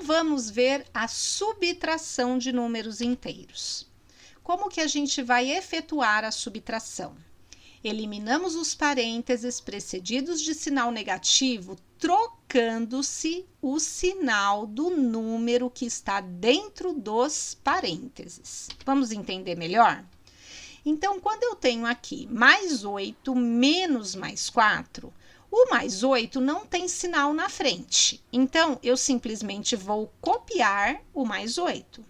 vamos ver a subtração de números inteiros. Como que a gente vai efetuar a subtração? Eliminamos os parênteses precedidos de sinal negativo, trocando-se o sinal do número que está dentro dos parênteses. Vamos entender melhor? Então, quando eu tenho aqui mais 8 menos mais 4, o mais 8 não tem sinal na frente. Então, eu simplesmente vou copiar o mais 8.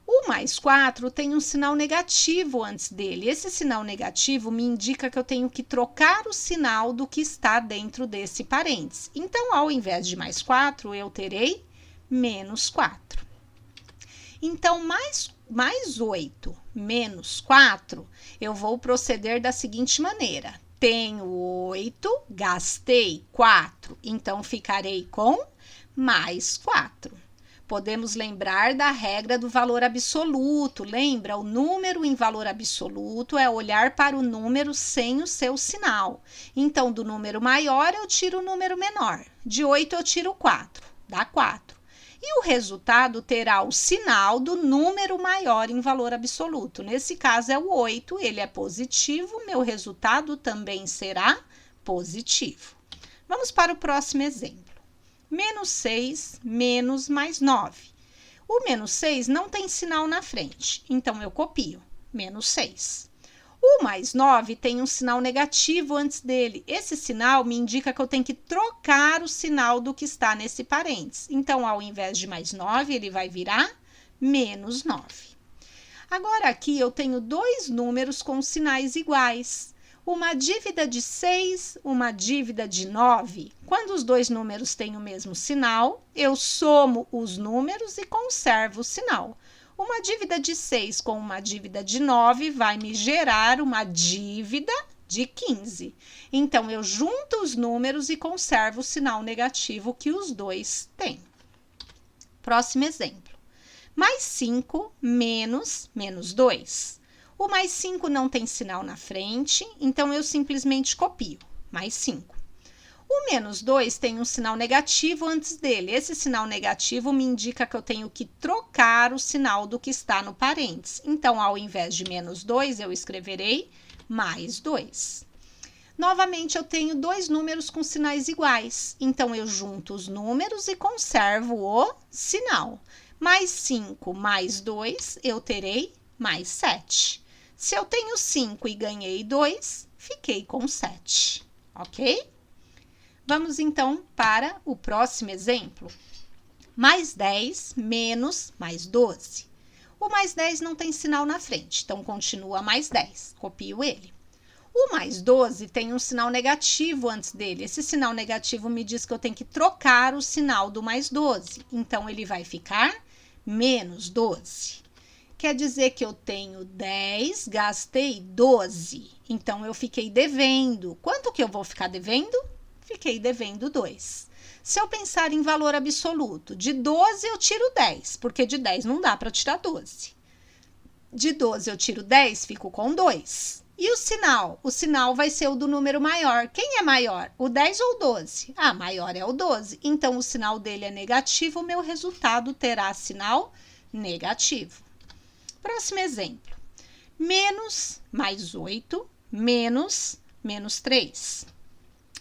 O mais 4 tem um sinal negativo antes dele. Esse sinal negativo me indica que eu tenho que trocar o sinal do que está dentro desse parênteses. Então, ao invés de mais 4, eu terei menos 4. Então, mais 8 menos 4, eu vou proceder da seguinte maneira. Tenho 8, gastei 4, então ficarei com mais 4. Podemos lembrar da regra do valor absoluto. Lembra? O número em valor absoluto é olhar para o número sem o seu sinal. Então, do número maior, eu tiro o número menor. De 8, eu tiro 4. Dá 4. E o resultado terá o sinal do número maior em valor absoluto. Nesse caso, é o 8. Ele é positivo. Meu resultado também será positivo. Vamos para o próximo exemplo. Menos 6 menos mais 9. O menos 6 não tem sinal na frente, então eu copio, menos 6. O mais 9 tem um sinal negativo antes dele. Esse sinal me indica que eu tenho que trocar o sinal do que está nesse parênteses. Então, ao invés de mais 9, ele vai virar menos 9. Agora, aqui eu tenho dois números com sinais iguais. Uma dívida de 6, uma dívida de 9. Quando os dois números têm o mesmo sinal, eu somo os números e conservo o sinal. Uma dívida de 6 com uma dívida de 9 vai me gerar uma dívida de 15. Então, eu junto os números e conservo o sinal negativo que os dois têm. Próximo exemplo. Mais 5 menos 2. O mais 5 não tem sinal na frente, então eu simplesmente copio, mais 5. O menos 2 tem um sinal negativo antes dele. Esse sinal negativo me indica que eu tenho que trocar o sinal do que está no parênteses. Então, ao invés de menos 2, eu escreverei mais 2. Novamente, eu tenho dois números com sinais iguais. Então, eu junto os números e conservo o sinal. Mais 5 mais 2, eu terei mais 7. Se eu tenho 5 e ganhei 2, fiquei com 7, ok? Vamos, então, para o próximo exemplo. Mais 10 menos mais 12. O mais 10 não tem sinal na frente, então continua mais 10, copio ele. O mais 12 tem um sinal negativo antes dele. Esse sinal negativo me diz que eu tenho que trocar o sinal do mais 12. Então, ele vai ficar menos 12. Quer dizer que eu tenho 10, gastei 12. Então, eu fiquei devendo. Quanto que eu vou ficar devendo? Fiquei devendo 2. Se eu pensar em valor absoluto, de 12 eu tiro 10, porque de 10 não dá para tirar 12. De 12 eu tiro 10, fico com 2. E o sinal? O sinal vai ser o do número maior. Quem é maior? O 10 ou o 12? Ah, maior é o 12. Então, o sinal dele é negativo, o meu resultado terá sinal negativo. Próximo exemplo. Menos mais 8, menos 3.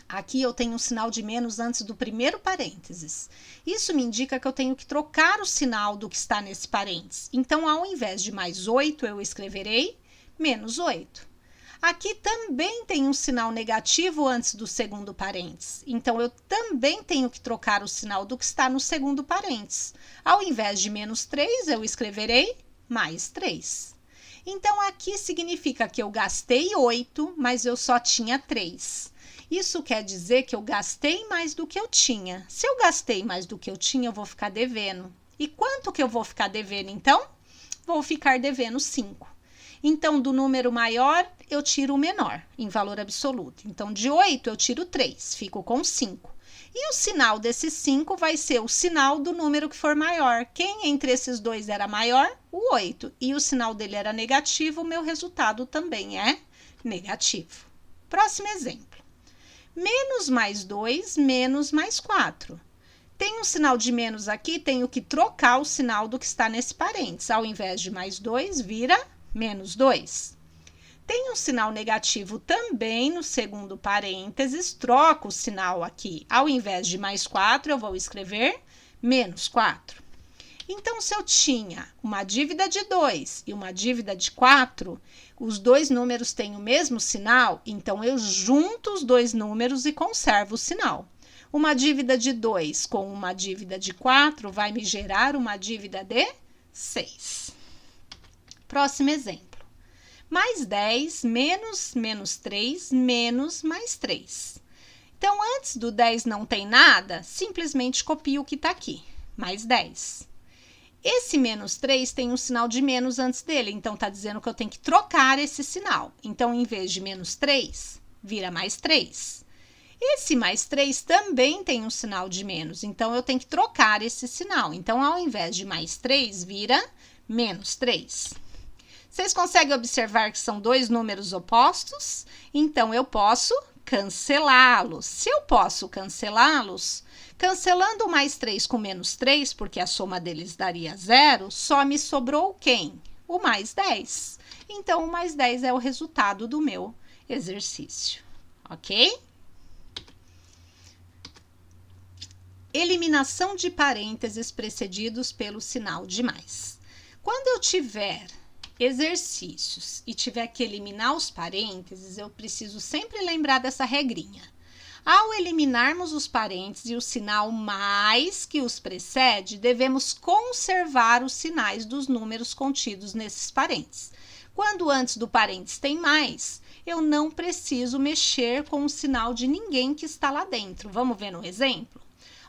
Aqui eu tenho um sinal de menos antes do primeiro parênteses. Isso me indica que eu tenho que trocar o sinal do que está nesse parênteses. Então, ao invés de mais 8, eu escreverei menos 8. Aqui também tem um sinal negativo antes do segundo parênteses. Então, eu também tenho que trocar o sinal do que está no segundo parênteses. Ao invés de menos 3, eu escreverei mais 3. Então, aqui significa que eu gastei 8, mas eu só tinha 3. Isso quer dizer que eu gastei mais do que eu tinha. Se eu gastei mais do que eu tinha, eu vou ficar devendo. E quanto que eu vou ficar devendo, então? Vou ficar devendo 5. Então, do número maior, eu tiro o menor, em valor absoluto. Então, de 8, eu tiro 3, fico com 5. E o sinal desse 5 vai ser o sinal do número que for maior. Quem entre esses dois era maior? O 8. E o sinal dele era negativo, o meu resultado também é negativo. Próximo exemplo. Menos mais 2, menos mais 4. Tem um sinal de menos aqui, tenho que trocar o sinal do que está nesse parênteses. Ao invés de mais 2, vira menos 2. Tem um sinal negativo também no segundo parênteses, troco o sinal aqui. Ao invés de mais 4, eu vou escrever menos 4. Então, se eu tinha uma dívida de 2 e uma dívida de 4, os dois números têm o mesmo sinal, então eu junto os dois números e conservo o sinal. Uma dívida de 2 com uma dívida de 4 vai me gerar uma dívida de 6. Próximo exemplo. Mais 10 menos 3 menos mais 3. Então, antes do 10 não tem nada, simplesmente copio o que está aqui. Mais 10. Esse menos 3 tem um sinal de menos antes dele, então está dizendo que eu tenho que trocar esse sinal. Então, em vez de menos 3, vira mais 3. Esse mais 3 também tem um sinal de menos, então eu tenho que trocar esse sinal. Então, ao invés de mais 3, vira menos 3. Vocês conseguem observar que são dois números opostos? Então, eu posso cancelá-los. Se eu posso cancelá-los, cancelando o mais 3 com menos 3, porque a soma deles daria 0, só me sobrou quem? O mais 10. Então, o mais 10 é o resultado do meu exercício, ok? Eliminação de parênteses precedidos pelo sinal de mais. Quando eu tiver exercícios e tiver que eliminar os parênteses, eu preciso sempre lembrar dessa regrinha. Ao eliminarmos os parênteses e o sinal mais que os precede, devemos conservar os sinais dos números contidos nesses parênteses. Quando antes do parênteses tem mais, eu não preciso mexer com o sinal de ninguém que está lá dentro. Vamos ver no exemplo?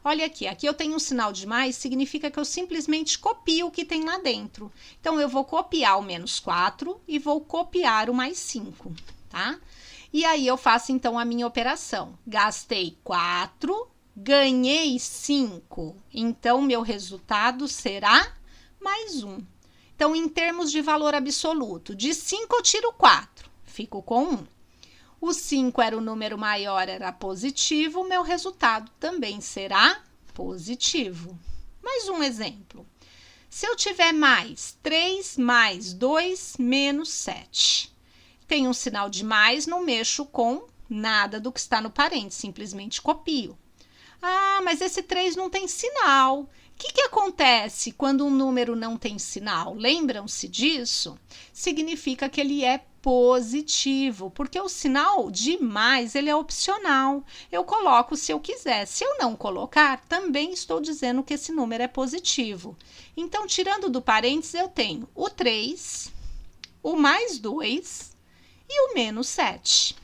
Olha aqui, aqui eu tenho um sinal de mais, significa que eu simplesmente copio o que tem lá dentro. Então, eu vou copiar o menos 4 e vou copiar o mais 5, tá? E aí, eu faço, então, a minha operação. Gastei 4, ganhei 5. Então, meu resultado será mais 1. Então, em termos de valor absoluto, de 5 eu tiro 4, fico com 1. O 5 era o número maior, era positivo, meu resultado também será positivo. Mais um exemplo. Se eu tiver mais 3 mais 2 menos 7. Tem um sinal de mais, não mexo com nada do que está no parênteses, simplesmente copio. Ah, mas esse 3 não tem sinal. O que acontece quando um número não tem sinal? Lembram-se disso? Significa que ele é positivo, porque o sinal de mais, ele é opcional. Eu coloco se eu quiser. Se eu não colocar, também estou dizendo que esse número é positivo. Então, tirando do parênteses, eu tenho o 3, o mais 2 e o menos 7.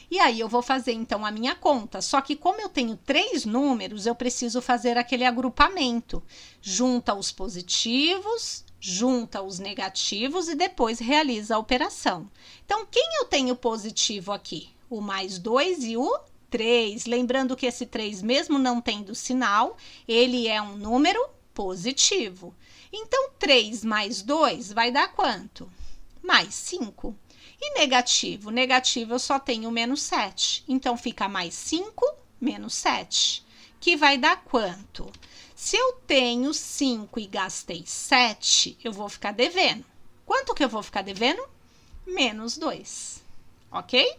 E aí, eu vou fazer, então, a minha conta. Só que, como eu tenho 3 números, eu preciso fazer aquele agrupamento. Junta os positivos, junta os negativos e depois realiza a operação. Então, quem eu tenho positivo aqui? O mais 2 e o 3. Lembrando que esse 3, mesmo não tendo sinal, ele é um número positivo. Então, 3 mais 2 vai dar quanto? Mais 5. E negativo? Negativo eu só tenho menos 7. Então, fica mais 5 menos 7, que vai dar quanto? Se eu tenho 5 e gastei 7, eu vou ficar devendo. Quanto que eu vou ficar devendo? Menos 2, ok?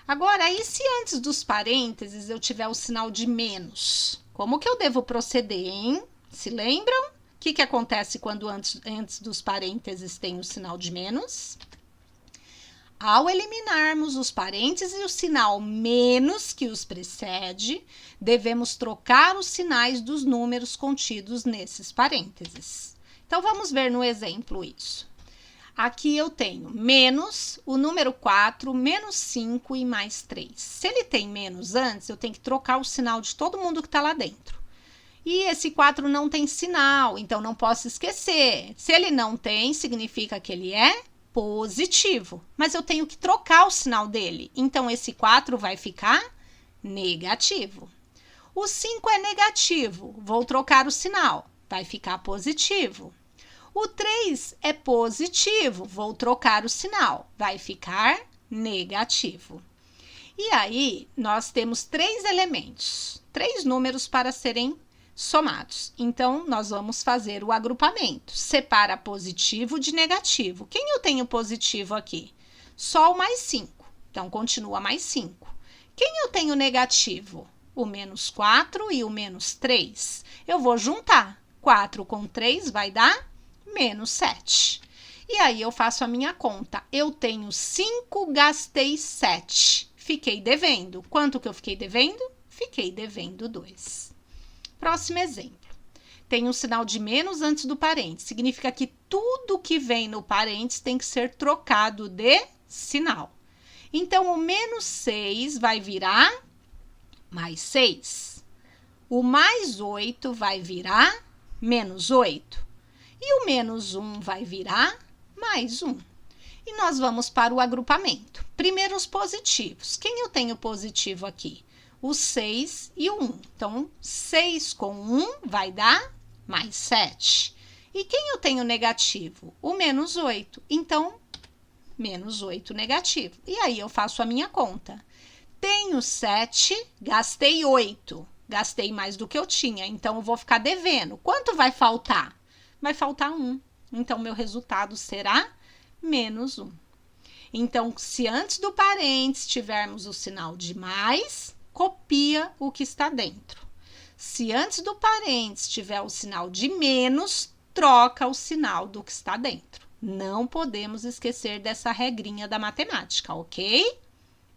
Agora, e se antes dos parênteses eu tiver o sinal de menos? Como que eu devo proceder, hein? Se lembram? O que acontece quando antes dos parênteses tem o sinal de menos? Ao eliminarmos os parênteses e o sinal menos que os precede, devemos trocar os sinais dos números contidos nesses parênteses. Então, vamos ver no exemplo isso. Aqui eu tenho menos o número 4, menos 5 e mais 3. Se ele tem menos antes, eu tenho que trocar o sinal de todo mundo que está lá dentro. E esse 4 não tem sinal, então não posso esquecer. Se ele não tem, significa que ele é positivo, mas eu tenho que trocar o sinal dele. Então, esse 4 vai ficar negativo. O 5 é negativo, vou trocar o sinal, vai ficar positivo. O 3 é positivo, vou trocar o sinal, vai ficar negativo. E aí, nós temos 3 elementos. 3 números para serem somados. Então, nós vamos fazer o agrupamento. Separa positivo de negativo. Quem eu tenho positivo aqui? Só o mais 5. Então, continua mais 5. Quem eu tenho negativo? O menos 4 e o menos 3. Eu vou juntar. 4 com 3 vai dar menos 7. E aí, eu faço a minha conta. Eu tenho 5, gastei 7. Fiquei devendo. Quanto que eu fiquei devendo? Fiquei devendo 2. Próximo exemplo. Tem um sinal de menos antes do parênteses. Significa que tudo que vem no parênteses tem que ser trocado de sinal. Então, o menos 6 vai virar mais 6. O mais 8 vai virar menos 8. E o menos 1 vai virar mais 1. E nós vamos para o agrupamento. Primeiro os positivos. Quem eu tenho positivo aqui? O 6 e o 1. Então, 6 com 1 vai dar mais 7. E quem eu tenho negativo? O menos 8. Então, menos 8 negativo. E aí, eu faço a minha conta. Tenho 7, gastei 8. Gastei mais do que eu tinha, então eu vou ficar devendo. Quanto vai faltar? Vai faltar 1. Então, meu resultado será menos 1. Então, se antes do parênteses tivermos o sinal de mais, copia o que está dentro. Se antes do parênteses tiver o sinal de menos, troca o sinal do que está dentro. Não podemos esquecer dessa regrinha da matemática, ok?